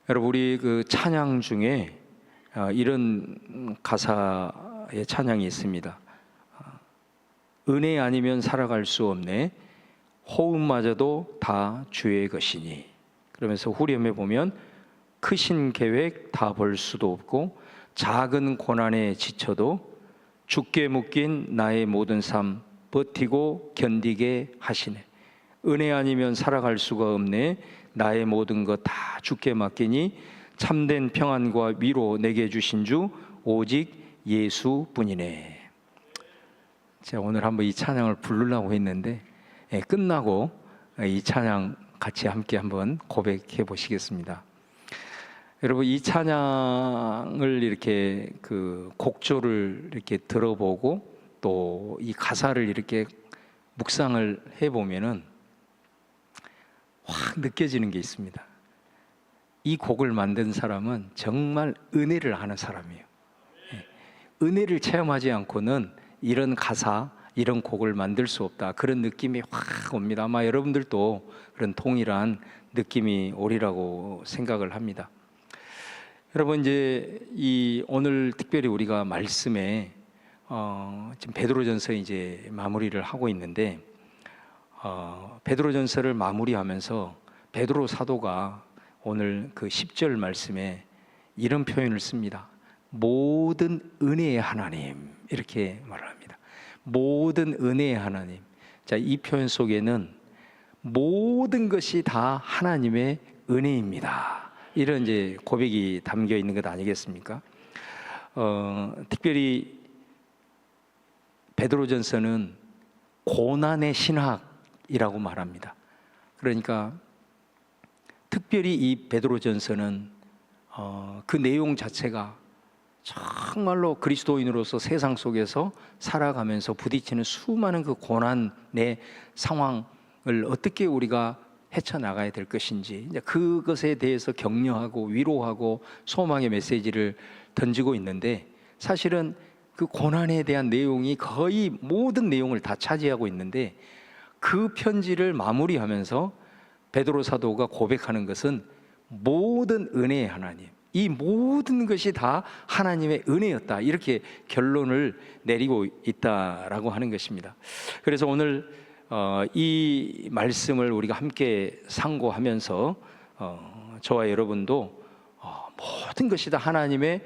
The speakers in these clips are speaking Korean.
여러분, 우리 그 찬양 중에 이런 가사의 찬양이 있습니다. 은혜 아니면 살아갈 수 없네, 호흡마저도 다 주의 것이니. 그러면서 후렴에 보면 크신 계획 다 볼 수도 없고 작은 고난에 지쳐도 주께 묶인 나의 모든 삶 버티고 견디게 하시네. 은혜 아니면 살아갈 수가 없네, 나의 모든 것 다 주께 맡기니 참된 평안과 위로 내게 주신 주 오직 예수뿐이네. 제가 오늘 한번 이 찬양을 부르려고 했는데 끝나고 이 찬양 같이 함께 한번 고백해 보시겠습니다. 여러분, 이 찬양을 이렇게 그 곡조를 이렇게 들어보고 또 이 가사를 이렇게 묵상을 해보면은 확 느껴지는 게 있습니다. 이 곡을 만든 사람은 정말 은혜를 아는 사람이에요. 은혜를 체험하지 않고는 이런 가사, 이런 곡을 만들 수 없다, 그런 느낌이 확 옵니다. 아마 여러분들도 그런 동일한 느낌이 오리라고 생각을 합니다. 여러분, 이제 이 오늘 특별히 우리가 말씀에 지금 베드로전서 이제 마무리를 하고 있는데 베드로전서를 마무리하면서 베드로 사도가 오늘 그 10절 말씀에 이런 표현을 씁니다. 모든 은혜의 하나님, 이렇게 말을 합니다. 모든 은혜의 하나님. 자, 이 표현 속에는 모든 것이 다 하나님의 은혜입니다, 이런 이제 고백이 담겨 있는 것 아니겠습니까? 특별히 베드로전서는 고난의 신학이라고 말합니다. 그러니까 특별히 이 베드로전서는 그 내용 자체가 정말로 그리스도인으로서 세상 속에서 살아가면서 부딪히는 수많은 그 고난의 상황을 어떻게 우리가 헤쳐나가야 될 것인지, 이제 그것에 대해서 격려하고 위로하고 소망의 메시지를 던지고 있는데, 사실은 그 고난에 대한 내용이 거의 모든 내용을 다 차지하고 있는데, 그 편지를 마무리하면서 베드로 사도가 고백하는 것은 모든 은혜의 하나님, 이 모든 것이 다 하나님의 은혜였다, 이렇게 결론을 내리고 있다라고 하는 것입니다. 그래서 오늘 이 말씀을 우리가 함께 상고하면서 저와 여러분도 모든 것이 다 하나님의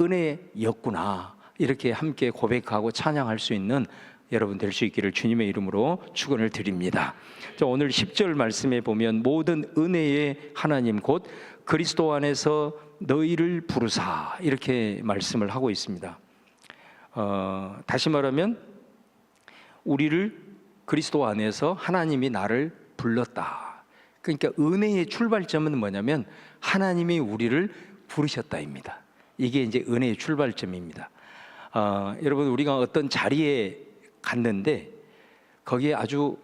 은혜였구나, 이렇게 함께 고백하고 찬양할 수 있는 여러분 될 수 있기를 주님의 이름으로 축원을 드립니다. 오늘 10절 말씀에 보면 모든 은혜의 하나님 곧 그리스도 안에서 너희를 부르사, 이렇게 말씀을 하고 있습니다. 다시 말하면 우리를 그리스도 안에서 하나님이 나를 불렀다. 그러니까 은혜의 출발점은 뭐냐면 하나님이 우리를 부르셨다입니다. 이게 이제 은혜의 출발점입니다. 여러분, 우리가 어떤 자리에 갔는데 거기에 아주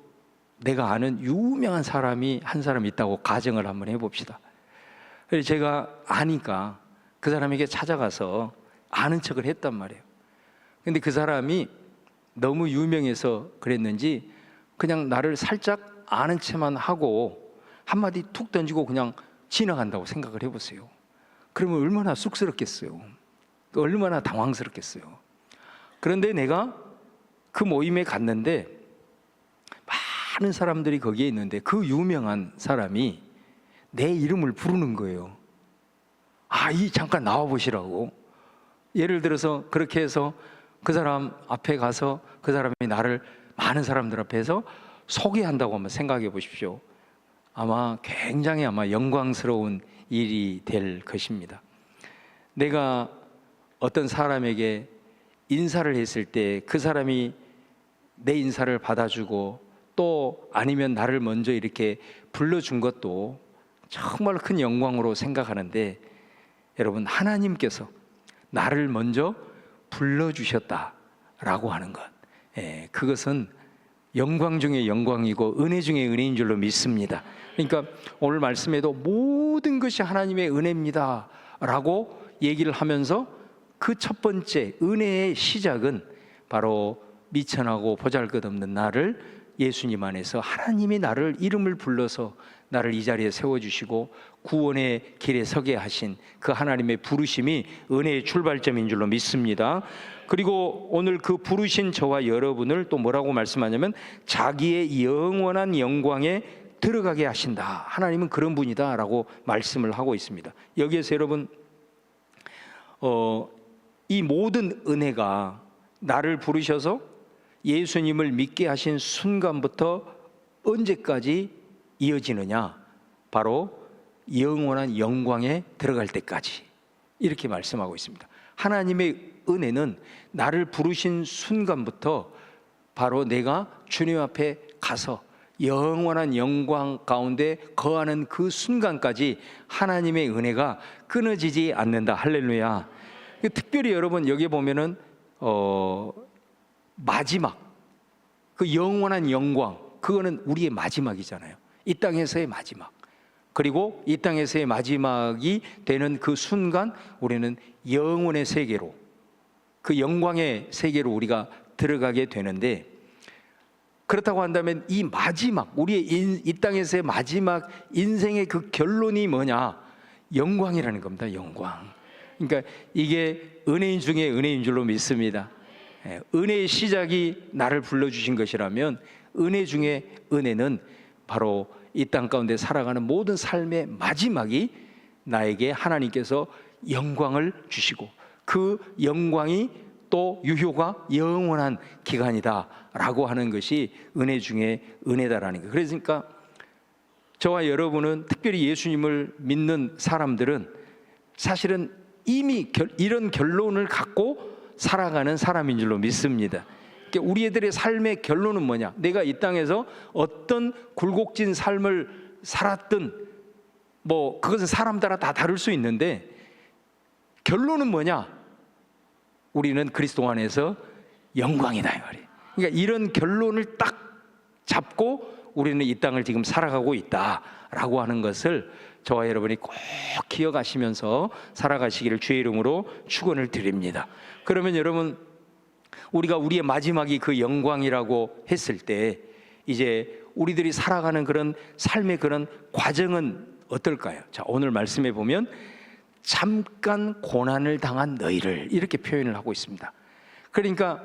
내가 아는 유명한 사람이 한 사람 있다고 가정을 한번 해봅시다. 그래서 제가 아니까 그 사람에게 찾아가서 아는 척을 했단 말이에요. 근데 그 사람이 너무 유명해서 그랬는지 그냥 나를 살짝 아는 척만 하고 한마디 툭 던지고 그냥 지나간다고 생각을 해보세요. 그러면 얼마나 쑥스럽겠어요. 얼마나 당황스럽겠어요. 그런데 내가 그 모임에 갔는데 많은 사람들이 거기에 있는데 그 유명한 사람이 내 이름을 부르는 거예요. 잠깐 나와 보시라고. 예를 들어서 그렇게 해서 그 사람 앞에 가서 그 사람이 나를 많은 사람들 앞에서 소개한다고 한번 생각해 보십시오. 아마 굉장히 영광스러운 일이 될 것입니다. 내가 어떤 사람에게 인사를 했을 때 그 사람이 내 인사를 받아주고 또 아니면 나를 먼저 이렇게 불러준 것도 정말 큰 영광으로 생각하는데, 여러분, 하나님께서 나를 먼저 불러주셨다라고 하는 것, 그것은 영광 중에 영광이고 은혜 중에 은혜인 줄로 믿습니다. 그러니까 오늘 말씀에도 모든 것이 하나님의 은혜입니다 라고 얘기를 하면서 그 첫 번째 은혜의 시작은 바로 미천하고 보잘것없는 나를 예수님 안에서 하나님이 나를 이름을 불러서 나를 이 자리에 세워주시고 구원의 길에 서게 하신 그 하나님의 부르심이 은혜의 출발점인 줄로 믿습니다. 그리고 오늘 그 부르신 저와 여러분을 또 뭐라고 말씀하냐면 자기의 영원한 영광에 들어가게 하신다. 하나님은 그런 분이다 라고 말씀을 하고 있습니다. 여기에서 여러분 이 모든 은혜가 나를 부르셔서 예수님을 믿게 하신 순간부터 언제까지 이어지느냐? 바로 영원한 영광에 들어갈 때까지, 이렇게 말씀하고 있습니다. 하나님의 은혜는 나를 부르신 순간부터 바로 내가 주님 앞에 가서 영원한 영광 가운데 거하는 그 순간까지 하나님의 은혜가 끊어지지 않는다. 할렐루야. 특별히 여러분 여기 보면은 마지막 그 영원한 영광, 그거는 우리의 마지막이잖아요. 이 땅에서의 마지막. 그리고 이 땅에서의 마지막이 되는 그 순간 우리는 영혼의 세계로, 그 영광의 세계로 우리가 들어가게 되는데, 그렇다고 한다면 이 마지막, 우리의 이 땅에서의 마지막 인생의 그 결론이 뭐냐? 영광이라는 겁니다. 영광. 그러니까 이게 은혜인 중에 은혜인 줄로 믿습니다. 은혜의 시작이 나를 불러주신 것이라면 은혜 중에 은혜는 바로 이 땅 가운데 살아가는 모든 삶의 마지막이 나에게 하나님께서 영광을 주시고 그 영광이 또 유효가 영원한 기간이다 라고 하는 것이 은혜 중에 은혜다라는 거예요. 그러니까 저와 여러분은, 특별히 예수님을 믿는 사람들은 사실은 이미 이런 결론을 갖고 살아가는 사람인 줄로 믿습니다. 우리 애들의 삶의 결론은 뭐냐? 내가 이 땅에서 어떤 굴곡진 삶을 살았든 뭐 그것은 사람 따라 다 다를 수 있는데 결론은 뭐냐? 우리는 그리스도 안에서 영광이다 이 말이에요. 그러니까 이런 결론을 딱 잡고 우리는 이 땅을 지금 살아가고 있다라고 하는 것을 저와 여러분이 꼭 기억하시면서 살아가시기를 주의 이름으로 축원을 드립니다. 그러면 여러분, 우리가 우리의 마지막이 그 영광이라고 했을 때 이제 우리들이 살아가는 그런 삶의 그런 과정은 어떨까요? 자, 오늘 말씀해 보면 잠깐 고난을 당한 너희를, 이렇게 표현을 하고 있습니다. 그러니까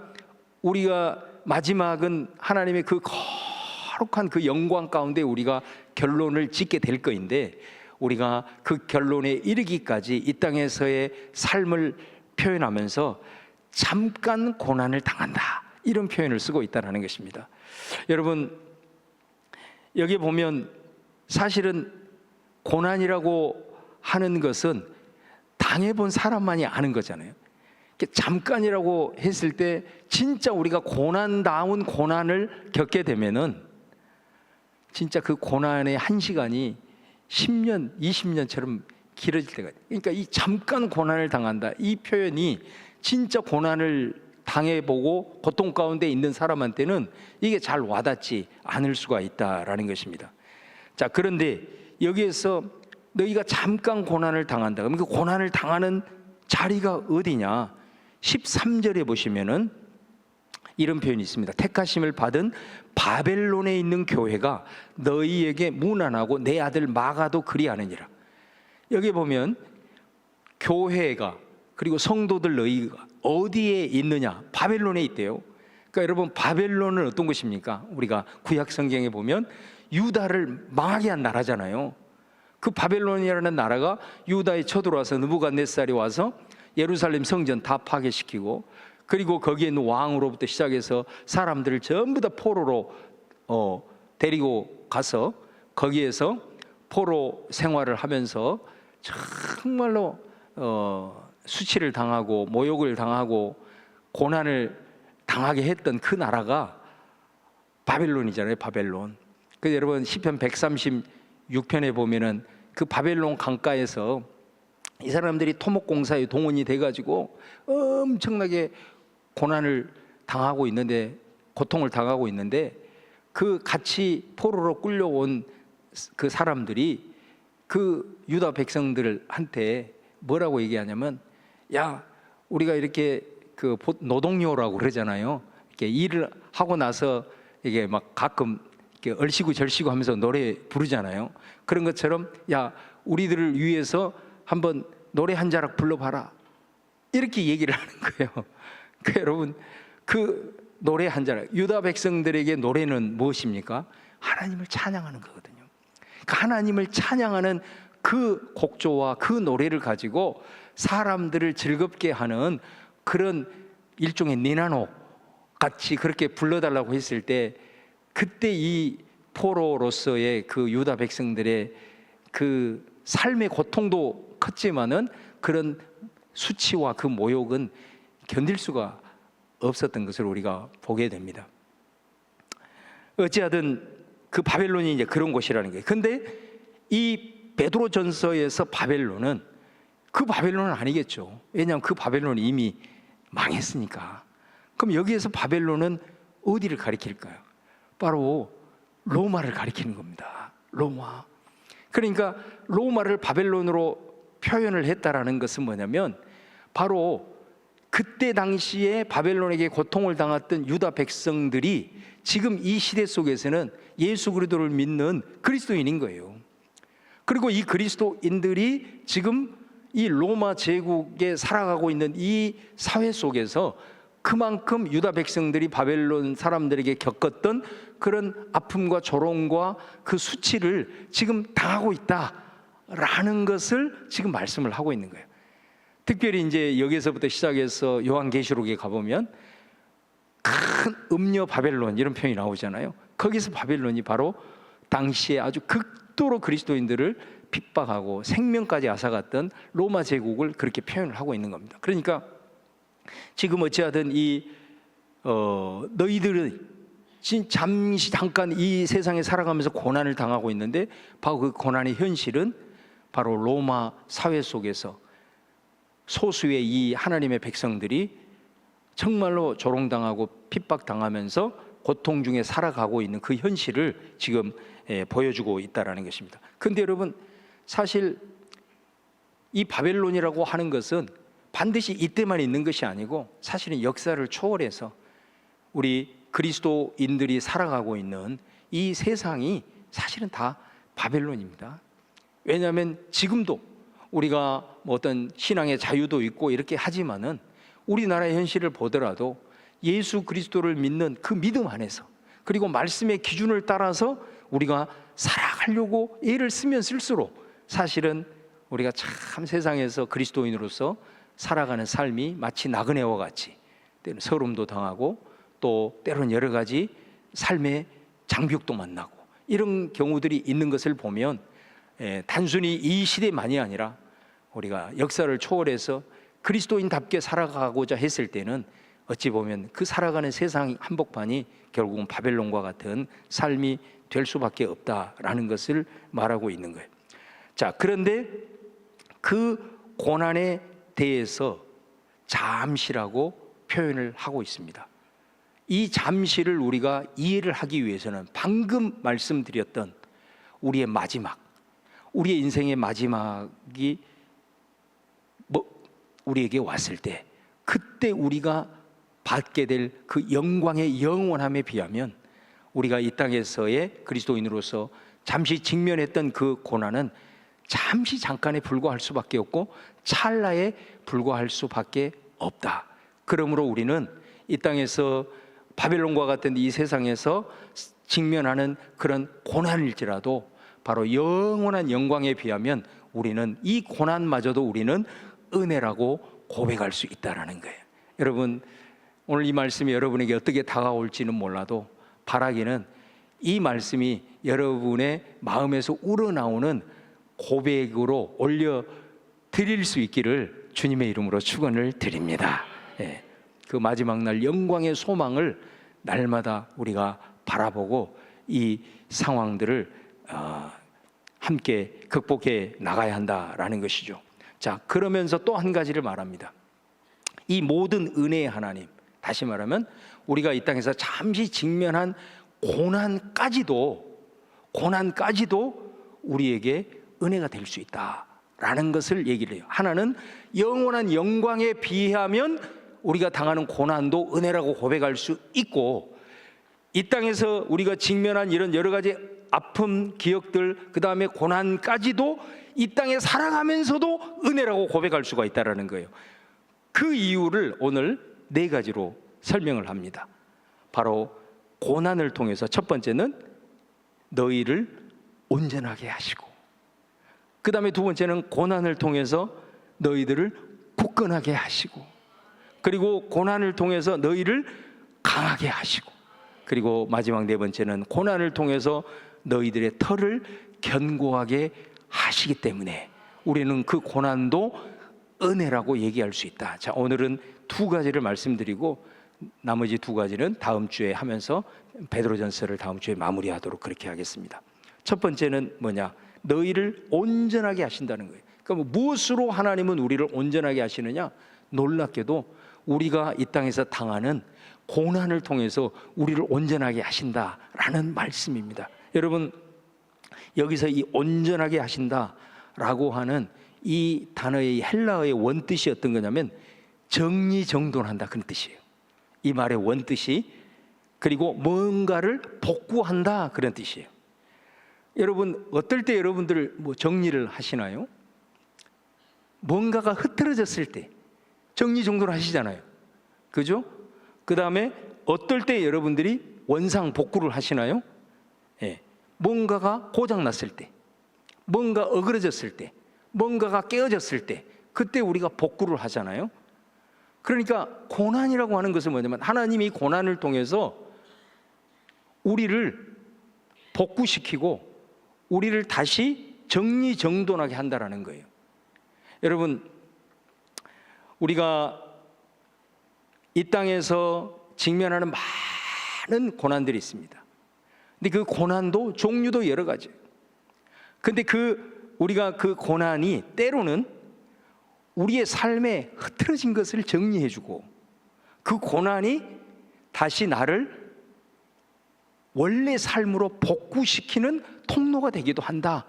우리가 마지막은 하나님의 그 거룩한 그 영광 가운데 우리가 결론을 짓게 될 거인데, 우리가 그 결론에 이르기까지 이 땅에서의 삶을 표현하면서 잠깐 고난을 당한다, 이런 표현을 쓰고 있다는 것입니다. 여러분, 여기 보면 사실은 고난이라고 하는 것은 당해본 사람만이 아는 거잖아요. 잠깐이라고 했을 때 진짜 우리가 고난다운 고난을 겪게 되면은 진짜 그 고난의 한 시간이 10년, 20년처럼 길어질 때가 있어요. 그러니까 이 잠깐 고난을 당한다, 이 표현이 진짜 고난을 당해보고 고통 가운데 있는 사람한테는 이게 잘 와닿지 않을 수가 있다라는 것입니다. 자, 그런데 여기에서 너희가 잠깐 고난을 당한다. 그럼 그 고난을 당하는 자리가 어디냐? 13절에 보시면은 이런 표현이 있습니다. 택하심을 받은 바벨론에 있는 교회가 너희에게 무난하고 내 아들 마가도 그리하느니라. 여기 보면 교회가, 그리고 성도들 너희가 어디에 있느냐? 바벨론에 있대요. 그러니까 여러분, 바벨론은 어떤 것입니까? 우리가 구약 성경에 보면 유다를 망하게 한 나라잖아요. 그 바벨론이라는 나라가 유다에 쳐들어와서 느부갓네살이 와서 예루살렘 성전 다 파괴시키고, 그리고 거기에 있는 왕으로부터 시작해서 사람들을 전부 다 포로로 데리고 가서 거기에서 포로 생활을 하면서 정말로 수치를 당하고 모욕을 당하고 고난을 당하게 했던 그 나라가 바벨론이잖아요. 바벨론. 그래서 여러분, 시편 136편에 보면은 그 바벨론 강가에서 이 사람들이 토목공사에 동원이 돼가지고 엄청나게 고난을 당하고 있는데, 고통을 당하고 있는데, 그 같이 포로로 끌려온 그 사람들이 그 유다 백성들한테 뭐라고 얘기하냐면, 야, 우리가 이렇게 그 노동요라고 그러잖아요. 이렇게 일을 하고 나서 이게 막 가끔 이렇게 얼씨구 절씨구 하면서 노래 부르잖아요. 그런 것처럼 야, 우리들을 위해서 한번 노래 한 자락 불러봐라, 이렇게 얘기를 하는 거예요. 그러니까 여러분, 그 노래 한 자락, 유다 백성들에게 노래는 무엇입니까? 하나님을 찬양하는 거거든요. 그러니까 하나님을 찬양하는 그 곡조와 그 노래를 가지고 사람들을 즐겁게 하는 그런 일종의 니나노 같이 그렇게 불러달라고 했을 때, 그때 이 포로로서의 그 유다 백성들의 그 삶의 고통도 컸지만은 그런 수치와 그 모욕은 견딜 수가 없었던 것을 우리가 보게 됩니다. 어찌하든 그 바벨론이 이제 그런 곳이라는 거예요. 근데 이 베드로전서에서 바벨론은 그 바벨론은 아니겠죠. 왜냐하면 그 바벨론이 이미 망했으니까. 그럼 여기에서 바벨론은 어디를 가리킬까요? 바로 로마를 가리키는 겁니다. 로마. 그러니까 로마를 바벨론으로 표현을 했다라는 것은 뭐냐면, 바로 그때 당시에 바벨론에게 고통을 당했던 유다 백성들이 지금 이 시대 속에서는 예수 그리스도를 믿는 그리스도인인 거예요. 그리고 이 그리스도인들이 지금 이 로마 제국에 살아가고 있는 이 사회 속에서 그만큼 유다 백성들이 바벨론 사람들에게 겪었던 그런 아픔과 조롱과 그 수치를 지금 당하고 있다라는 것을 지금 말씀을 하고 있는 거예요. 특별히 이제 여기서부터 시작해서 요한계시록에 가보면 큰 음녀 바벨론 이런 표현이 나오잖아요. 거기서 바벨론이 바로 당시에 아주 극도로 그리스도인들을 핍박하고 생명까지 앗아갔던 로마 제국을 그렇게 표현을 하고 있는 겁니다. 그러니까 지금 어찌하든 너희들은 잠깐 이 세상에 살아가면서 고난을 당하고 있는데, 바로 그 고난의 현실은 바로 로마 사회 속에서 소수의 이 하나님의 백성들이 정말로 조롱당하고 핍박당하면서 고통 중에 살아가고 있는 그 현실을 지금 보여주고 있다는 것입니다. 그런데 여러분, 사실 이 바벨론이라고 하는 것은 반드시 이때만 있는 것이 아니고 사실은 역사를 초월해서 우리 그리스도인들이 살아가고 있는 이 세상이 사실은 다 바벨론입니다. 왜냐하면 지금도 우리가 뭐 어떤 신앙의 자유도 있고 이렇게 하지만은 우리나라의 현실을 보더라도 예수 그리스도를 믿는 그 믿음 안에서, 그리고 말씀의 기준을 따라서 우리가 살아가려고 애를 쓰면 쓸수록 사실은 우리가 참 세상에서 그리스도인으로서 살아가는 삶이 마치 나그네와 같이 때로는 서름도 당하고 또 때로는 여러 가지 삶의 장벽도 만나고 이런 경우들이 있는 것을 보면 단순히 이 시대만이 아니라 우리가 역사를 초월해서 그리스도인답게 살아가고자 했을 때는 어찌 보면 그 살아가는 세상 한복판이 결국은 바벨론과 같은 삶이 될 수밖에 없다라는 것을 말하고 있는 거예요. 자, 그런데 그 고난에 대해서 잠시라고 표현을 하고 있습니다. 이 잠시를 우리가 이해를 하기 위해서는 방금 말씀드렸던 우리의 마지막, 우리의 인생의 마지막이 우리에게 왔을 때, 그때 우리가 받게 될 그 영광의 영원함에 비하면 우리가 이 땅에서의 그리스도인으로서 잠시 직면했던 그 고난은 잠시 잠깐에 불과할 수밖에 없고 찰나에 불과할 수밖에 없다. 그러므로 우리는 이 땅에서 바벨론과 같은 이 세상에서 직면하는 그런 고난일지라도 바로 영원한 영광에 비하면 우리는 이 고난마저도 우리는 은혜라고 고백할 수 있다는 거예요. 여러분, 오늘 이 말씀이 여러분에게 어떻게 다가올지는 몰라도 바라기는 이 말씀이 여러분의 마음에서 우러나오는 고백으로 올려드릴 수 있기를 주님의 이름으로 축원을 드립니다. 그 마지막 날 영광의 소망을 날마다 우리가 바라보고 이 상황들을 함께 극복해 나가야 한다라는 것이죠. 자, 그러면서 또 한 가지를 말합니다. 이 모든 은혜의 하나님, 다시 말하면 우리가 이 땅에서 잠시 직면한 고난까지도 우리에게 은혜가 될 수 있다라는 것을 얘기를 해요. 하나는 영원한 영광에 비하면 우리가 당하는 고난도 은혜라고 고백할 수 있고, 이 땅에서 우리가 직면한 이런 여러 가지 아픔, 기억들, 그 다음에 고난까지도 이 땅에 살아가면서도 은혜라고 고백할 수가 있다는 거예요. 그 이유를 오늘 4가지로 설명을 합니다. 바로 고난을 통해서 첫 번째는 너희를 온전하게 하시고, 그 다음에 두 번째는 고난을 통해서 너희들을 굳건하게 하시고, 그리고 고난을 통해서 너희를 강하게 하시고, 그리고 마지막 4번째는 고난을 통해서 너희들의 털을 견고하게 하시기 때문에 우리는 그 고난도 은혜라고 얘기할 수 있다. 자, 오늘은 2가지를 말씀드리고 나머지 2가지는 다음 주에 하면서 베드로전서를 다음 주에 마무리하도록 그렇게 하겠습니다. 첫 번째는 뭐냐? 너희를 온전하게 하신다는 거예요. 그러니까 무엇으로 하나님은 우리를 온전하게 하시느냐? 놀랍게도 우리가 이 땅에서 당하는 고난을 통해서 우리를 온전하게 하신다라는 말씀입니다. 여러분, 여기서 이 온전하게 하신다라고 하는 이 단어의 헬라어의 원뜻이 어떤 거냐면 정리정돈한다, 그런 뜻이에요. 이 말의 원뜻이. 그리고 뭔가를 복구한다, 그런 뜻이에요. 여러분, 어떨 때 여러분들 뭐 정리를 하시나요? 뭔가가 흐트러졌을 때 정리정돈 하시잖아요. 그죠? 그 다음에 어떨 때 여러분들이 원상 복구를 하시나요? 예. 뭔가가 고장났을 때, 뭔가 어그러졌을 때, 뭔가가 깨어졌을 때, 그때 우리가 복구를 하잖아요. 그러니까 고난이라고 하는 것은 뭐냐면 하나님이 고난을 통해서 우리를 복구시키고 우리를 다시 정리정돈하게 한다라는 거예요. 여러분, 우리가 이 땅에서 직면하는 많은 고난들이 있습니다. 근데 그 고난도 종류도 여러 가지예요. 근데 우리가 그 고난이 때로는 우리의 삶에 흐트러진 것을 정리해주고 그 고난이 다시 나를 원래 삶으로 복구시키는 통로가 되기도 한다,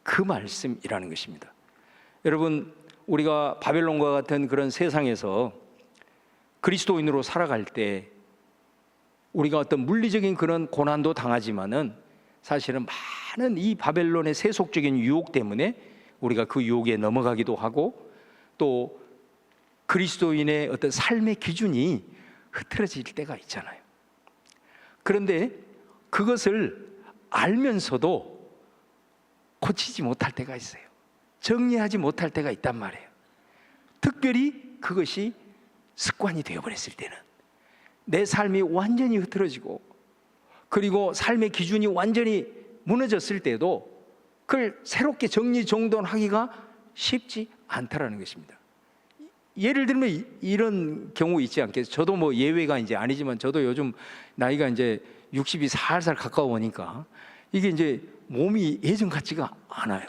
그 말씀이라는 것입니다. 여러분, 우리가 바벨론과 같은 그런 세상에서 그리스도인으로 살아갈 때 우리가 어떤 물리적인 그런 고난도 당하지만은 사실은 많은 이 바벨론의 세속적인 유혹 때문에 우리가 그 유혹에 넘어가기도 하고 또 그리스도인의 어떤 삶의 기준이 흐트러질 때가 있잖아요. 그런데 그것을 알면서도 고치지 못할 때가 있어요. 정리하지 못할 때가 있단 말이에요. 특별히 그것이 습관이 되어버렸을 때는, 내 삶이 완전히 흐트러지고 그리고 삶의 기준이 완전히 무너졌을 때도 그걸 새롭게 정리정돈하기가 쉽지 않다라는 것입니다. 예를 들면 이런 경우 있지 않겠어요? 저도 뭐 예외가 이제 아니지만 저도 요즘 나이가 이제 60이 살살 가까워오니까 이게 이제 몸이 예전 같지가 않아요.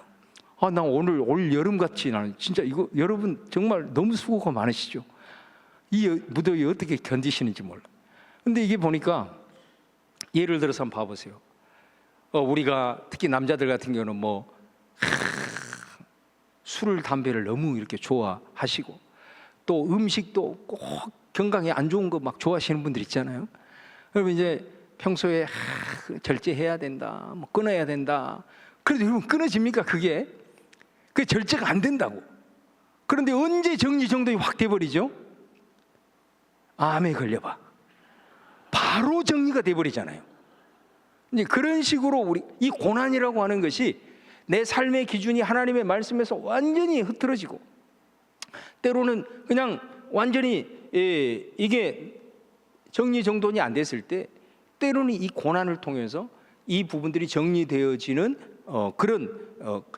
나 오늘 올 여름 같이, 나는 진짜 이거 여러분 정말 너무 수고가 많으시죠? 이 무더위 어떻게 견디시는지 몰라. 근데 이게 보니까 예를 들어서 한번 봐보세요. 우리가 특히 남자들 같은 경우는 뭐 술을 담배를 너무 이렇게 좋아하시고 또 음식도 꼭 건강에 안 좋은 거 막 좋아하시는 분들 있잖아요. 그러면 이제 평소에 절제해야 된다, 뭐 끊어야 된다. 그래도 여러분 끊어집니까? 그게 절제가 안 된다고. 그런데 언제 정리정돈이 확 돼버리죠? 암에 걸려봐. 바로 정리가 돼버리잖아요. 이제 그런 식으로 우리 이 고난이라고 하는 것이 내 삶의 기준이 하나님의 말씀에서 완전히 흐트러지고 때로는 그냥 완전히 이게 정리정돈이 안 됐을 때 때로는 이 고난을 통해서 이 부분들이 정리되어지는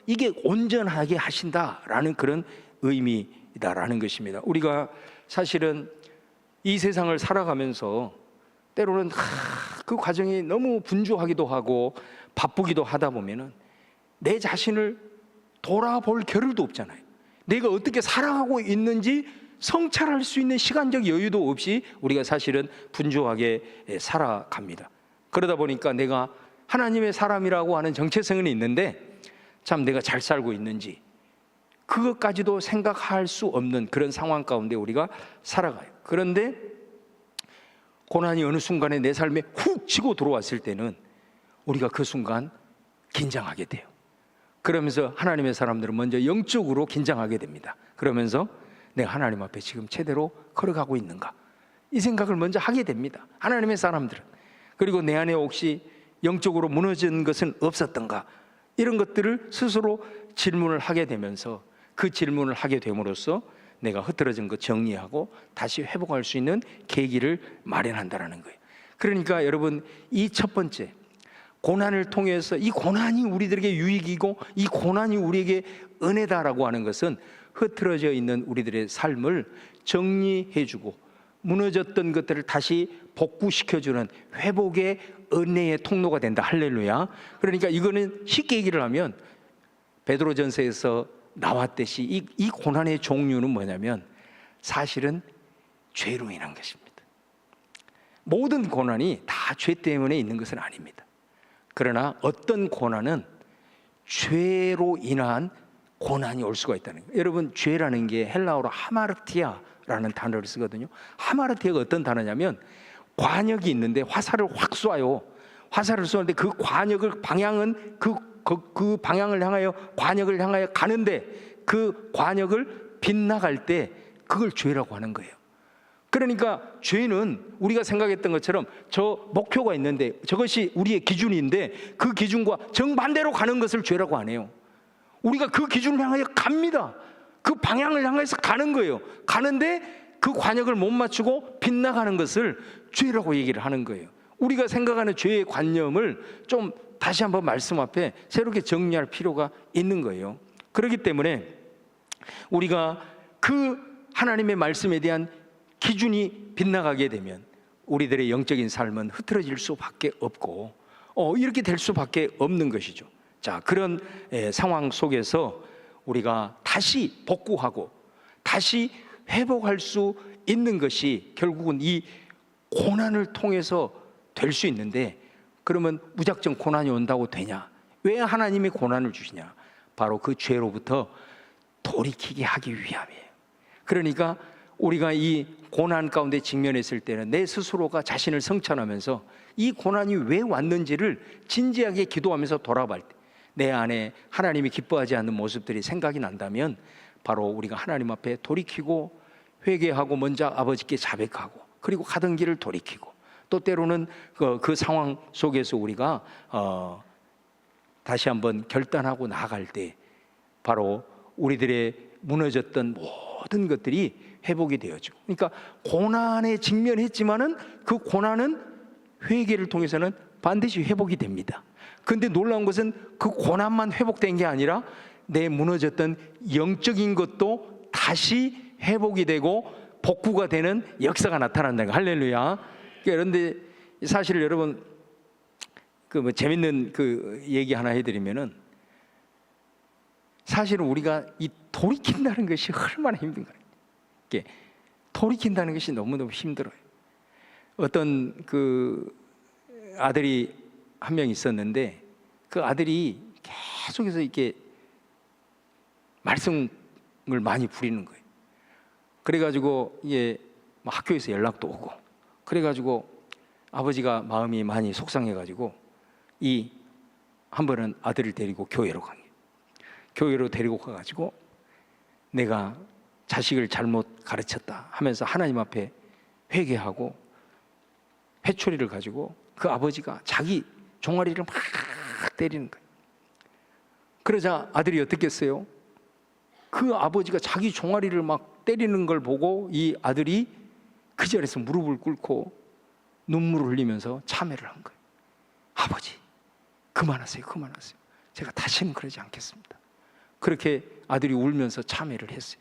이게 온전하게 하신다라는 그런 의미다라는 것입니다. 우리가 사실은 이 세상을 살아가면서 때로는 그 과정이 너무 분주하기도 하고 바쁘기도 하다 보면은 내 자신을 돌아볼 겨를도 없잖아요. 내가 어떻게 살아가고 있는지 성찰할 수 있는 시간적 여유도 없이 우리가 사실은 분주하게 살아갑니다. 그러다 보니까 내가 하나님의 사람이라고 하는 정체성은 있는데 참 내가 잘 살고 있는지 그것까지도 생각할 수 없는 그런 상황 가운데 우리가 살아가요. 그런데 고난이 어느 순간에 내 삶에 훅 치고 들어왔을 때는 우리가 그 순간 긴장하게 돼요. 그러면서 하나님의 사람들은 먼저 영적으로 긴장하게 됩니다. 그러면서 내가 하나님 앞에 지금 제대로 걸어가고 있는가, 이 생각을 먼저 하게 됩니다, 하나님의 사람들은. 그리고 내 안에 혹시 영적으로 무너진 것은 없었던가, 이런 것들을 스스로 질문을 하게 되면서 그 질문을 하게 됨으로써 내가 흐트러진 것 정리하고 다시 회복할 수 있는 계기를 마련한다는 거예요. 그러니까 여러분, 이 첫 번째 고난을 통해서, 이 고난이 우리들에게 유익이고 이 고난이 우리에게 은혜다라고 하는 것은 흐트러져 있는 우리들의 삶을 정리해주고 무너졌던 것들을 다시 복구시켜주는 회복의 은혜의 통로가 된다. 할렐루야. 그러니까 이거는 쉽게 얘기를 하면 베드로전서에서 나왔듯이 이 고난의 종류는 뭐냐면 사실은 죄로 인한 것입니다. 모든 고난이 다 죄 때문에 있는 것은 아닙니다. 그러나 어떤 고난은 죄로 인한 고난이 올 수가 있다는 거예요. 여러분, 죄라는 게 헬라어로 하마르티아라는 단어를 쓰거든요. 하마르티아가 어떤 단어냐면 관역이 있는데 화살을 확 쏴요. 화살을 쏘는데 그 관역을 방향은 그 방향을 향하여, 관역을 향하여 가는데 그 관역을 빗나갈 때 그걸 죄라고 하는 거예요. 그러니까 죄는 우리가 생각했던 것처럼 저 목표가 있는데 저것이 우리의 기준인데 그 기준과 정반대로 가는 것을 죄라고 안 해요. 우리가 그 기준을 향하여 갑니다. 그 방향을 향해서 가는 거예요. 가는데 그 관역을 못 맞추고 빗나가는 것을 죄라고 얘기를 하는 거예요. 우리가 생각하는 죄의 관념을 좀 다시 한번 말씀 앞에 새롭게 정리할 필요가 있는 거예요. 그렇기 때문에 우리가 그 하나님의 말씀에 대한 기준이 빗나가게 되면 우리들의 영적인 삶은 흐트러질 수밖에 없고 이렇게 될 수밖에 없는 것이죠. 자, 그런 상황 속에서 우리가 다시 복구하고 다시 회복할 수 있는 것이 결국은 이 고난을 통해서 될 수 있는데, 그러면 무작정 고난이 온다고 되냐? 왜 하나님이 고난을 주시냐? 바로 그 죄로부터 돌이키게 하기 위함이에요. 그러니까 우리가 이 고난 가운데 직면했을 때는 내 스스로가 자신을 성찰하면서 이 고난이 왜 왔는지를 진지하게 기도하면서 돌아볼 때 내 안에 하나님이 기뻐하지 않는 모습들이 생각이 난다면 바로 우리가 하나님 앞에 돌이키고 회개하고 먼저 아버지께 자백하고 그리고 가던 길을 돌이키고 또 때로는 그 상황 속에서 우리가 다시 한번 결단하고 나아갈 때 바로 우리들의 무너졌던 모든 것들이 회복이 되어지고, 그러니까 고난에 직면했지만은 그 고난은 회개를 통해서는 반드시 회복이 됩니다. 그런데 놀라운 것은 그 고난만 회복된 게 아니라 내 무너졌던 영적인 것도 다시 회복이 되고 복구가 되는 역사가 나타난다는 거. 할렐루야. 그런데 사실 여러분 재밌는 얘기 하나 해드리면은, 사실은 우리가 이 돌이킨다는 것이 얼마나 힘든 거예요. 이게 돌이킨다는 것이 너무너무 힘들어요. 어떤 아들이 한 명 있었는데 그 아들이 계속해서 이렇게 말썽을 많이 부리는 거예요. 그래가지고 이게 학교에서 연락도 오고, 그래가지고 아버지가 마음이 많이 속상해가지고 한 번은 아들을 데리고 교회로 간 거예요. 교회로 데리고 가가지고 내가 자식을 잘못 가르쳤다 하면서 하나님 앞에 회개하고 회초리를 가지고 그 아버지가 자기 종아리를 막 때리는 거예요. 그러자 아들이 어떻게 했어요? 그 아버지가 자기 종아리를 막 때리는 걸 보고 이 아들이 그 자리에서 무릎을 꿇고 눈물을 흘리면서 참회를 한 거예요. 아버지, 그만하세요. 그만하세요. 제가 다시는 그러지 않겠습니다. 그렇게 아들이 울면서 참회를 했어요.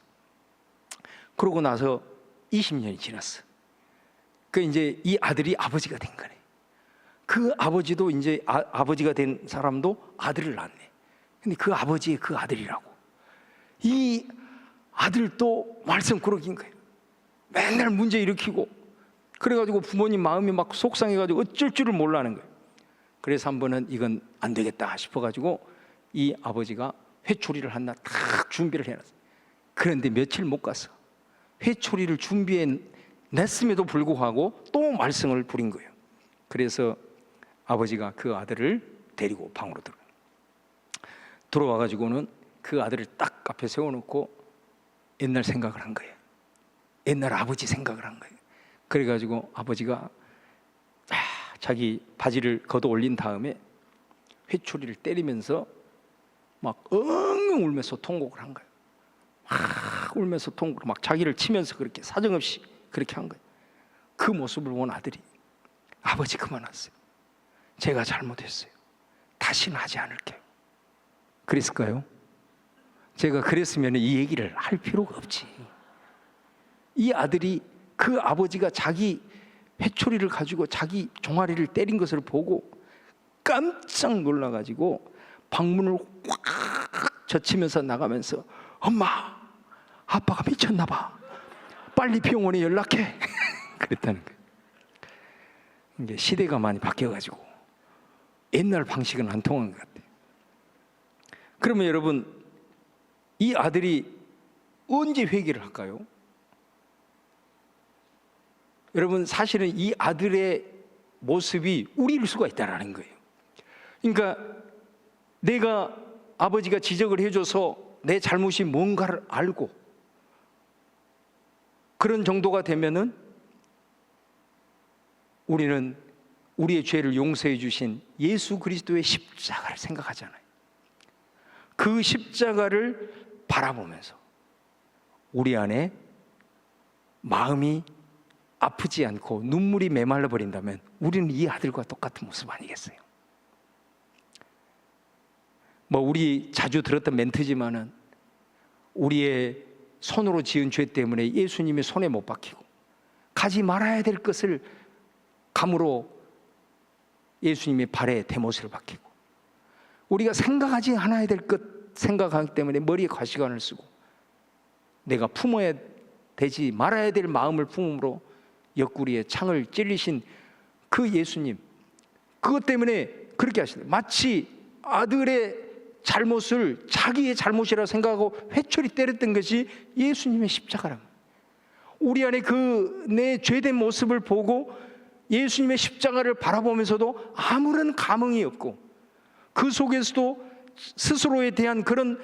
그러고 나서 20년이 지났어. 이제 이 아들이 아버지가 된 거네. 그 아버지도 이제 아버지가 된 사람도 아들을 낳네. 근데 그 아버지의 그 아들이라고. 이 아들도 말썽꾸러기인 거예요. 맨날 문제 일으키고, 그래가지고 부모님 마음이 막 속상해가지고 어쩔 줄을 몰라는 거예요. 그래서 한 번은 이건 안 되겠다 싶어가지고 이 아버지가 회초리를 하나 딱 준비를 해놨어요. 그런데 며칠 못 갔어. 회초리를 준비한 냈음에도 불구하고 또 말썽을 부린 거예요. 그래서 아버지가 그 아들을 데리고 방으로 들어와가지고는 그 아들을 딱 앞에 세워놓고 옛날 생각을 한 거예요. 옛날 아버지 생각을 한 거예요. 그래가지고 아버지가 자기 바지를 걷어 올린 다음에 회초리를 때리면서 막 엉엉 울면서 통곡을 한 거예요. 막 울면서 통곡을 막 자기를 치면서 그렇게 사정없이 그렇게 한 거예요. 그 모습을 본 아들이 아버지 그만하세요. 제가 잘못했어요. 다시는 하지 않을게요. 그랬을까요? 제가 그랬으면 이 얘기를 할 필요가 없지. 이 아들이 그 아버지가 자기 회초리를 가지고 자기 종아리를 때린 것을 보고 깜짝 놀라가지고 방문을 확 젖히면서 나가면서 엄마, 아빠가 미쳤나 봐. 빨리 병원에 연락해. 그랬다는 거예요. 이게 시대가 많이 바뀌어가지고 옛날 방식은 안 통한 것 같아요. 그러면 여러분, 이 아들이 언제 회개를 할까요? 여러분, 사실은 이 아들의 모습이 우리일 수가 있다는 거예요. 그러니까 내가 아버지가 지적을 해줘서 내 잘못이 뭔가를 알고 그런 정도가 되면은 우리는 우리의 죄를 용서해 주신 예수 그리스도의 십자가를 생각하잖아요. 그 십자가를 바라보면서 우리 안에 마음이 아프지 않고 눈물이 메말라 버린다면 우리는 이 아들과 똑같은 모습 아니겠어요? 우리 자주 들었던 멘트지만은 우리의 손으로 지은 죄 때문에 예수님의 손에 못 박히고 가지 말아야 될 것을 감으로 예수님의 발에 대못을 박히고 우리가 생각하지 않아야 될 것 생각하기 때문에 머리에 과시관을 쓰고 내가 품어야 되지 말아야 될 마음을 품음으로 옆구리에 창을 찔리신 그 예수님, 그것 때문에 그렇게 하시다. 마치 아들의 잘못을 자기의 잘못이라고 생각하고 회초리 때렸던 것이 예수님의 십자가랍니다. 우리 안에 그 내 죄된 모습을 보고 예수님의 십자가를 바라보면서도 아무런 감흥이 없고 그 속에서도 스스로에 대한 그런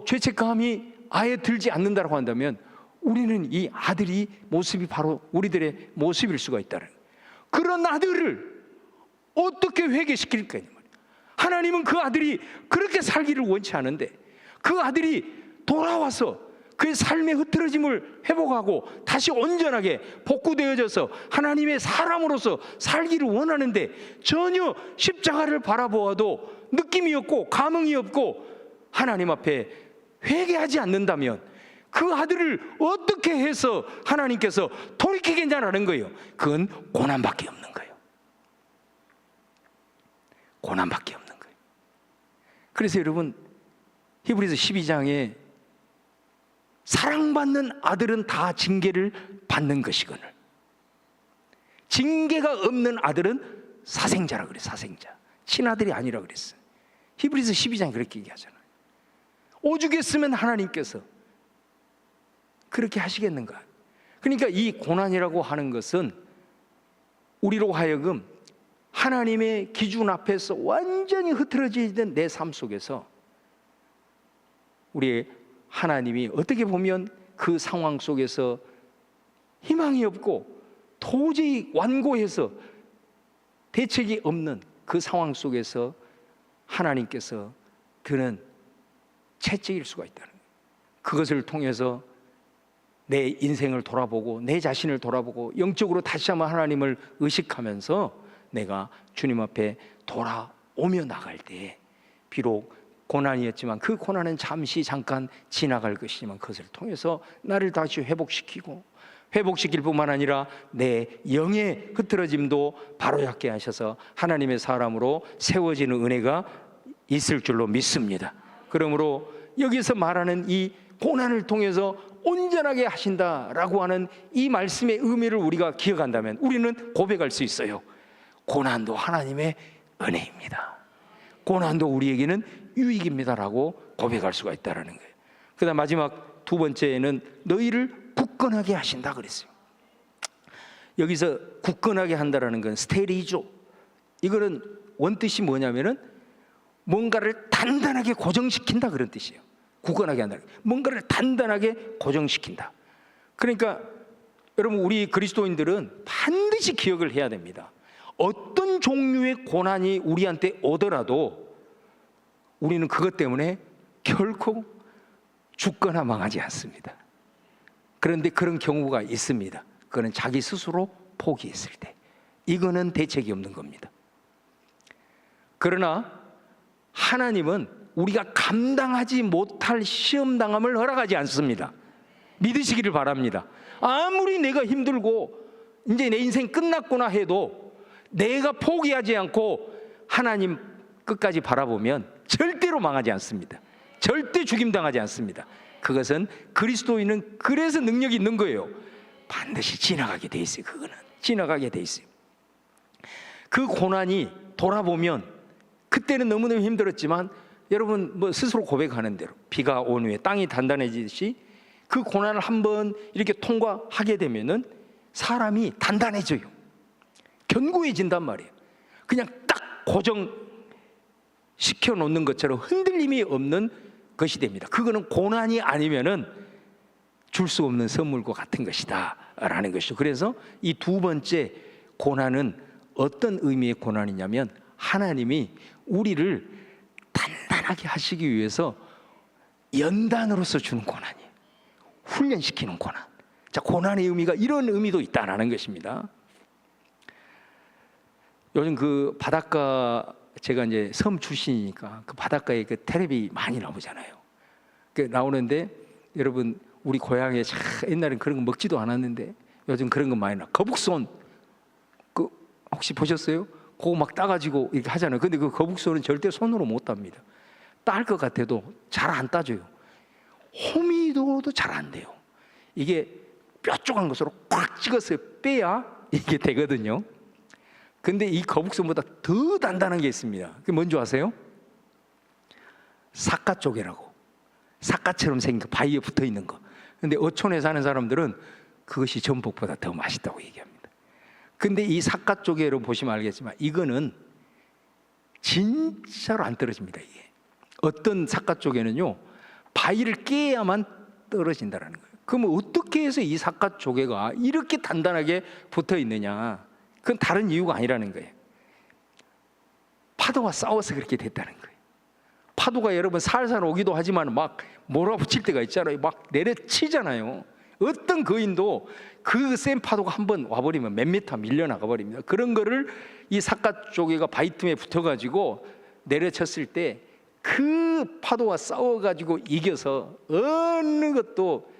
죄책감이 아예 들지 않는다고 한다면 우리는 이 아들이 모습이 바로 우리들의 모습일 수가 있다는 거예요. 그런 아들을 어떻게 회개시킬까요? 하나님은 그 아들이 그렇게 살기를 원치 않은데 그 아들이 돌아와서 그의 삶의 흐트러짐을 회복하고 다시 온전하게 복구되어져서 하나님의 사람으로서 살기를 원하는데 전혀 십자가를 바라보아도 느낌이 없고 감흥이 없고 하나님 앞에 회개하지 않는다면 그 아들을 어떻게 해서 하나님께서 돌이키겠냐라는 거예요. 그건 고난밖에 없는 거예요. 고난밖에 없는 거예요. 그래서 여러분, 히브리서 12장에 사랑받는 아들은 다 징계를 받는 것이거늘 징계가 없는 아들은 사생자라 그래. 사생자, 친아들이 아니라 그랬어요. 히브리서 12장이 그렇게 얘기하잖아요. 오죽했으면 하나님께서 그렇게 하시겠는가. 그러니까 이 고난이라고 하는 것은 우리로 하여금 하나님의 기준 앞에서 완전히 흐트러지던 내 삶 속에서 우리 하나님이 어떻게 보면 그 상황 속에서 희망이 없고 도저히 완고해서 대책이 없는 그 상황 속에서 하나님께서 드는 채찍일 수가 있다는 거예요. 그것을 통해서 내 인생을 돌아보고 내 자신을 돌아보고 영적으로 다시 한번 하나님을 의식하면서 내가 주님 앞에 돌아오며 나갈 때 비록 고난이었지만 그 고난은 잠시 잠깐 지나갈 것이지만 그것을 통해서 나를 다시 회복시킬 뿐만 아니라 내 영의 흐트러짐도 바로잡게 하셔서 하나님의 사람으로 세워지는 은혜가 있을 줄로 믿습니다. 그러므로 여기서 말하는 이 고난을 통해서 온전하게 하신다라고 하는 이 말씀의 의미를 우리가 기억한다면 우리는 고백할 수 있어요. 고난도 하나님의 은혜입니다. 고난도 우리에게는 유익입니다라고 고백할 수가 있다는 거예요. 그 다음 마지막 두 번째는 너희를 굳건하게 하신다 그랬어요. 여기서 굳건하게 한다라는 건 스테리죠. 이거는 원뜻이 뭐냐면은 뭔가를 단단하게 고정시킨다 그런 뜻이에요. 굳건하게 한다. 뭔가를 단단하게 고정시킨다. 그러니까 여러분, 우리 그리스도인들은 반드시 기억을 해야 됩니다. 어떤 종류의 고난이 우리한테 오더라도 우리는 그것 때문에 결코 죽거나 망하지 않습니다. 그런데 그런 경우가 있습니다. 그거는 자기 스스로 포기했을 때. 이거는 대책이 없는 겁니다. 그러나 하나님은 우리가 감당하지 못할 시험당함을 허락하지 않습니다. 믿으시기를 바랍니다. 아무리 내가 힘들고 이제 내 인생 끝났구나 해도 내가 포기하지 않고 하나님 끝까지 바라보면 절대로 망하지 않습니다. 절대 죽임당하지 않습니다. 그것은 그리스도인은 그래서 능력이 있는 거예요. 반드시 지나가게 돼 있어요. 그거는 지나가게 돼 있어요. 그 고난이 돌아보면 그때는 너무너무 힘들었지만 여러분 뭐 스스로 고백하는 대로 비가 온 후에 땅이 단단해지듯이 그 고난을 한번 이렇게 통과하게 되면은 사람이 단단해져요. 견고해진단 말이에요. 그냥 딱 고정시켜 놓는 것처럼 흔들림이 없는 것이 됩니다. 그거는 고난이 아니면은 줄 수 없는 선물과 같은 것이다 라는 것이죠. 그래서 이 두 번째 고난은 어떤 의미의 고난이냐면 하나님이 우리를 단단하게 하시기 위해서 연단으로서 주는 고난이에요. 훈련시키는 고난. 자, 고난의 의미가 이런 의미도 있다라는 것입니다. 요즘 그 바닷가, 제가 이제 섬 출신이니까 그 바닷가에 그 텔레비 많이 나오잖아요. 그 나오는데 여러분 우리 고향에 옛날엔 그런 거 먹지도 않았는데 요즘 그런 거 많이 나. 거북손 그 혹시 보셨어요? 그거 막 따가지고 이렇게 하잖아요. 근데 그 거북손은 절대 손으로 못 땁니다. 딸 것 같아도 잘 안 따져요. 호미도도 잘 안 돼요. 이게 뾰족한 것으로 꽉 찍어서 빼야 이게 되거든요. 근데 이 거북손보다 더 단단한 게 있습니다. 그게 뭔지 아세요? 삿갓조개라고. 삿갓처럼 생긴 거, 바위에 붙어 있는 거. 근데 어촌에 사는 사람들은 그것이 전복보다 더 맛있다고 얘기합니다. 근데 이 삿갓조개로 보시면 알겠지만 이거는 진짜로 안 떨어집니다. 이게 어떤 삿갓조개는요 바위를 깨야만 떨어진다는 거예요. 그러면 어떻게 해서 이 삿갓조개가 이렇게 단단하게 붙어 있느냐? 그건 다른 이유가 아니라는 거예요. 파도와 싸워서 그렇게 됐다는 거예요. 파도가 여러분 살살 오기도 하지만 막 몰아붙일 때가 있잖아요. 막 내려치잖아요. 어떤 거인도 그 센 파도가 한번 와버리면 몇 미터 밀려나가 버립니다. 그런 거를 이 삿갓조개가 바위 틈에 붙어가지고 내려쳤을 때 그 파도와 싸워가지고 이겨서 어느 것도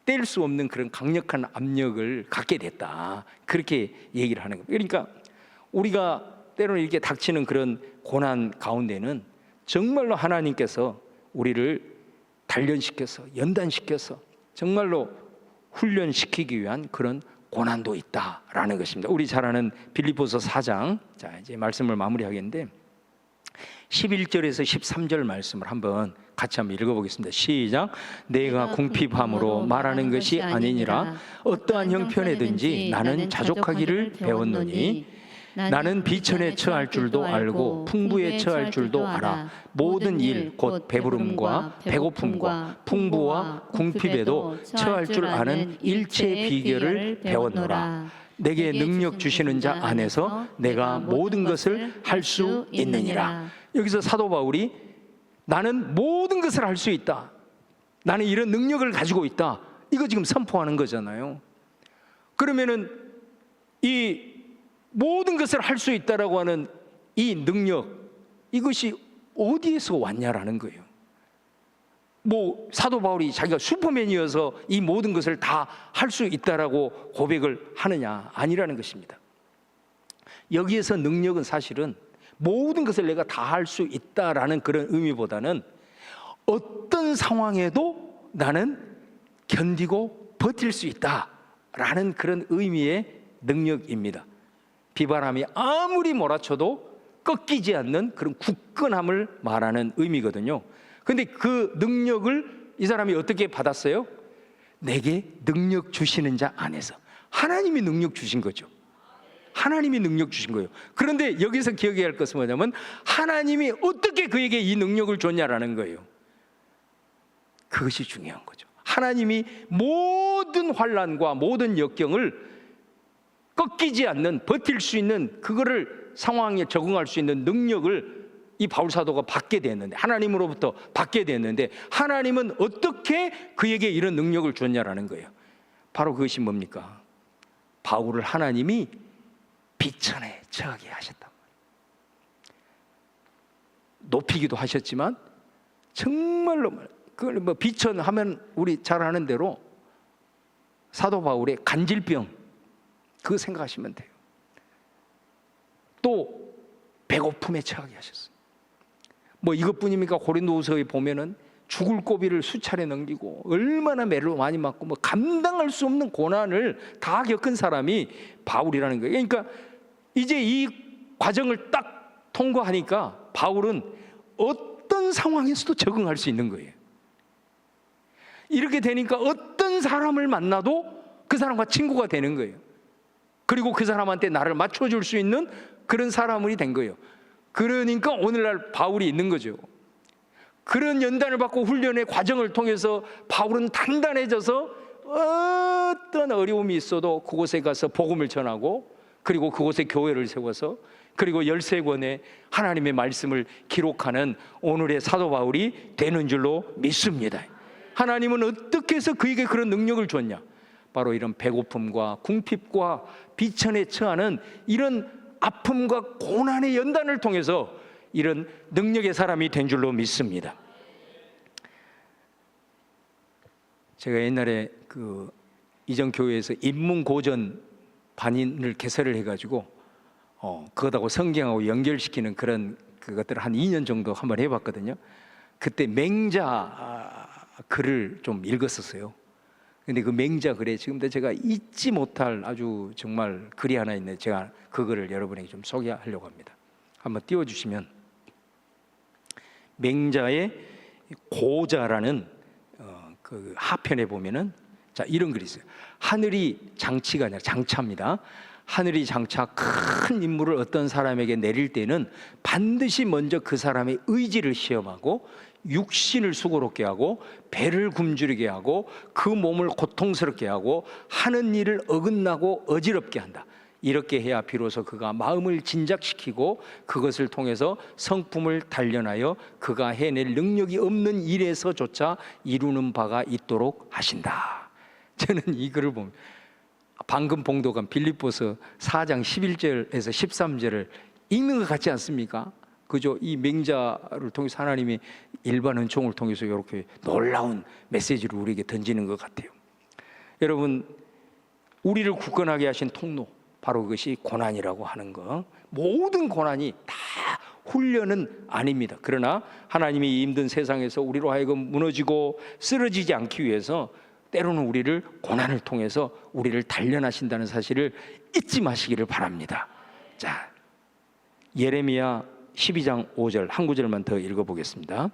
뗄 수 없는 그런 강력한 압력을 갖게 됐다. 그렇게 얘기를 하는 겁니다. 그러니까 우리가 때로는 이렇게 닥치는 그런 고난 가운데는 정말로 하나님께서 우리를 단련시켜서 연단시켜서 정말로 훈련시키기 위한 그런 고난도 있다라는 것입니다. 우리 잘 아는 빌립보서 4장, 자 이제 말씀을 마무리하겠는데 11절에서 13절 말씀을 한번 같이 한번 읽어보겠습니다. 시작. 내가 궁핍함으로 말하는 것이 아니니라. 어떠한 형편에든지 나는 자족하기를 배웠노니 나는 비천에 처할 줄도 알고 풍부에 처할 줄도 알아. 모든 일 곧 배부름과 배고픔과 풍부와 궁핍에도 처할 줄 아는 일체의 비결을 배웠노라. 내게 능력 주시는 자 안에서 내가 모든 것을 할 수 있느니라. 여기서 사도 바울이 나는 모든 것을 할 수 있다. 나는 이런 능력을 가지고 있다. 이거 지금 선포하는 거잖아요. 그러면은 이 모든 것을 할 수 있다라고 하는 이 능력, 이것이 어디에서 왔냐라는 거예요. 뭐 사도 바울이 자기가 슈퍼맨이어서 이 모든 것을 다 할 수 있다라고 고백을 하느냐? 아니라는 것입니다. 여기에서 능력은 사실은 모든 것을 내가 다 할 수 있다라는 그런 의미보다는 어떤 상황에도 나는 견디고 버틸 수 있다라는 그런 의미의 능력입니다. 비바람이 아무리 몰아쳐도 꺾이지 않는 그런 굳건함을 말하는 의미거든요. 근데 그 능력을 이 사람이 어떻게 받았어요? 내게 능력 주시는 자 안에서, 하나님이 능력 주신 거죠. 하나님이 능력 주신 거예요. 그런데 여기서 기억해야 할 것은 뭐냐면 하나님이 어떻게 그에게 이 능력을 줬냐라는 거예요. 그것이 중요한 거죠. 하나님이 모든 환난과 모든 역경을 꺾이지 않는, 버틸 수 있는, 그거를 상황에 적응할 수 있는 능력을 이 바울 사도가 받게 됐는데, 하나님으로부터 받게 됐는데, 하나님은 어떻게 그에게 이런 능력을 줬냐라는 거예요. 바로 그것이 뭡니까? 바울을 하나님이 비천에 처하게 하셨단 말이에요. 높이기도 하셨지만 정말로 그걸 뭐 비천하면 우리 잘 아는 대로 사도 바울의 간질병, 그거 생각하시면 돼요. 또 배고픔에 처하게 하셨어요. 뭐 이것뿐입니까? 고린도후서에 보면은 죽을 고비를 수차례 넘기고 얼마나 매를 많이 맞고 뭐 감당할 수 없는 고난을 다 겪은 사람이 바울이라는 거예요. 그러니까 이제 이 과정을 딱 통과하니까 바울은 어떤 상황에서도 적응할 수 있는 거예요. 이렇게 되니까 어떤 사람을 만나도 그 사람과 친구가 되는 거예요. 그리고 그 사람한테 나를 맞춰줄 수 있는 그런 사람이 된 거예요. 그러니까 오늘날 바울이 있는 거죠. 그런 연단을 받고 훈련의 과정을 통해서 바울은 단단해져서 어떤 어려움이 있어도 그곳에 가서 복음을 전하고, 그리고 그곳에 교회를 세워서, 그리고 13권의 하나님의 말씀을 기록하는 오늘의 사도 바울이 되는 줄로 믿습니다. 하나님은 어떻게 해서 그에게 그런 능력을 줬냐? 바로 이런 배고픔과 궁핍과 비천에 처하는 이런 아픔과 고난의 연단을 통해서 이런 능력의 사람이 된 줄로 믿습니다. 제가 옛날에 그 이전 교회에서 인문고전 반인을 개설을 해가지고 그것하고 성경하고 연결시키는 그런 그것들을 한 2년 정도 한번 해봤거든요. 그때 맹자 글을 좀 읽었었어요. 근데 그 맹자 글에 지금도 제가 잊지 못할 아주 정말 글이 하나 있는데, 제가 그거를 여러분에게 좀 소개하려고 합니다. 한번 띄워주시면, 맹자의 고자라는 그 하편에 보면은 자, 이런 글이 있어요. 하늘이 장치가 아니라 장차입니다. 하늘이 장차 큰 임무를 어떤 사람에게 내릴 때는 반드시 먼저 그 사람의 의지를 시험하고 육신을 수고롭게 하고 배를 굶주리게 하고 그 몸을 고통스럽게 하고 하는 일을 어긋나고 어지럽게 한다. 이렇게 해야 비로소 그가 마음을 진작시키고 그것을 통해서 성품을 단련하여 그가 해낼 능력이 없는 일에서조차 이루는 바가 있도록 하신다. 저는 이 글을 보면 방금 봉독한 빌립보서 4장 11절에서 13절을 읽는 것 같지 않습니까? 그죠? 이 맹자를 통해서 하나님이 일반 은총을 통해서 이렇게 놀라운 메시지를 우리에게 던지는 것 같아요. 여러분, 우리를 굳건하게 하신 통로, 바로 그것이 고난이라고 하는 거. 모든 고난이 다 훈련은 아닙니다. 그러나 하나님이 이 힘든 세상에서 우리로 하여금 무너지고 쓰러지지 않기 위해서 때로는 우리를 고난을 통해서 우리를 단련하신다는 사실을 잊지 마시기를 바랍니다. 자, 예레미야 12장 5절 한 구절만 더 읽어보겠습니다.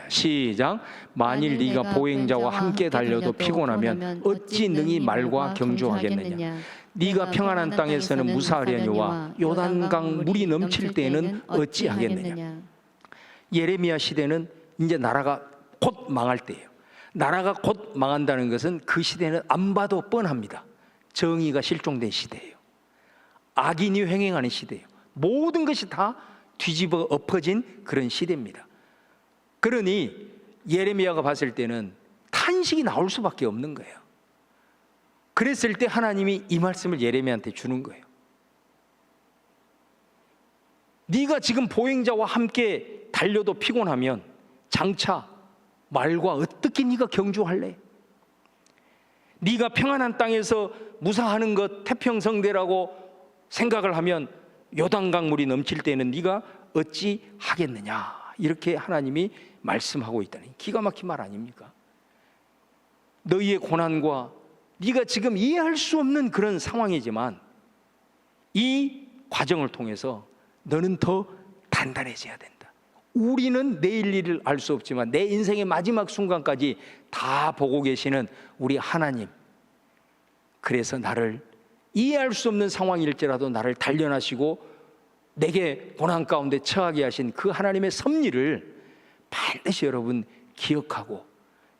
시작. 만일 네가 보행자와 함께 달려도 피곤하면 어찌 능히 말과 경주하겠느냐. 네가 평안한 땅에서는 무사하려니와 요단강 물이 넘칠 때에는 어찌하겠느냐. 예레미야 시대는 이제 나라가 곧 망할 때예요. 나라가 곧 망한다는 것은 그 시대는 안 봐도 뻔합니다. 정의가 실종된 시대예요. 악인이 횡행하는 시대예요. 모든 것이 다 뒤집어 엎어진 그런 시대입니다. 그러니 예레미야가 봤을 때는 탄식이 나올 수밖에 없는 거예요. 그랬을 때 하나님이 이 말씀을 예레미야한테 주는 거예요. 네가 지금 보행자와 함께 달려도 피곤하면 장차 말과 어떻게 네가 경주할래? 네가 평안한 땅에서 무사하는 것 태평성대라고 생각을 하면 요단강 물이 넘칠 때는 네가 어찌 하겠느냐. 이렇게 하나님이 말씀하고 있다니 기가 막힌 말 아닙니까? 너희의 고난과 네가 지금 이해할 수 없는 그런 상황이지만 이 과정을 통해서 너는 더 단단해져야 된다. 우리는 내일 일을 알 수 없지만 내 인생의 마지막 순간까지 다 보고 계시는 우리 하나님, 그래서 나를 이해할 수 없는 상황일지라도 나를 단련하시고 내게 고난 가운데 처하게 하신 그 하나님의 섭리를 반드시 여러분 기억하고,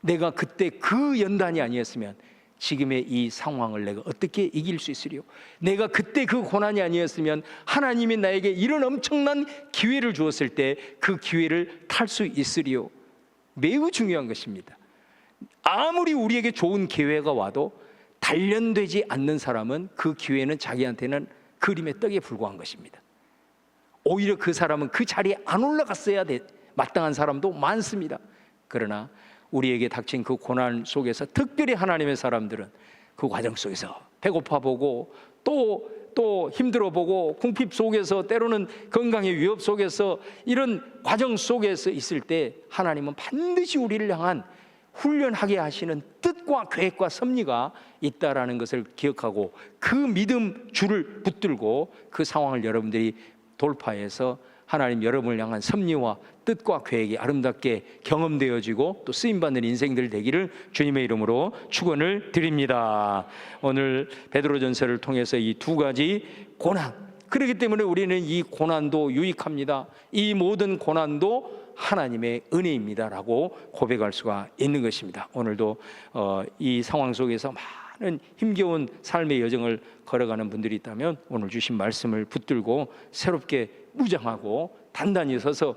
내가 그때 그 연단이 아니었으면 지금의 이 상황을 내가 어떻게 이길 수 있으리요? 내가 그때 그 고난이 아니었으면 하나님이 나에게 이런 엄청난 기회를 주었을 때 그 기회를 탈 수 있으리요? 매우 중요한 것입니다. 아무리 우리에게 좋은 기회가 와도 단련되지 않는 사람은 그 기회는 자기한테는 그림의 떡에 불과한 것입니다. 오히려 그 사람은 그 자리에 안 올라갔어야 마땅한 사람도 많습니다. 그러나 우리에게 닥친 그 고난 속에서 특별히 하나님의 사람들은 그 과정 속에서 배고파 보고 또 힘들어 보고 궁핍 속에서 때로는 건강의 위협 속에서 이런 과정 속에서 있을 때 하나님은 반드시 우리를 향한 훈련하게 하시는 뜻과 계획과 섭리가 있다라는 것을 기억하고 그 믿음 줄을 붙들고 그 상황을 여러분들이 돌파해서 하나님 여러분을 향한 섭리와 뜻과 계획이 아름답게 경험되어지고 또 쓰임받는 인생들 되기를 주님의 이름으로 축원을 드립니다. 오늘 베드로전서를 통해서 이 두 가지 고난, 그렇기 때문에 우리는 이 고난도 유익합니다. 이 모든 고난도 하나님의 은혜입니다라고 고백할 수가 있는 것입니다. 오늘도 이 상황 속에서 많은 힘겨운 삶의 여정을 걸어가는 분들이 있다면 오늘 주신 말씀을 붙들고 새롭게 무장하고 단단히 서서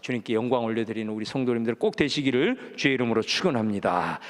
주님께 영광 올려드리는 우리 성도님들 꼭 되시기를 주의 이름으로 축원합니다.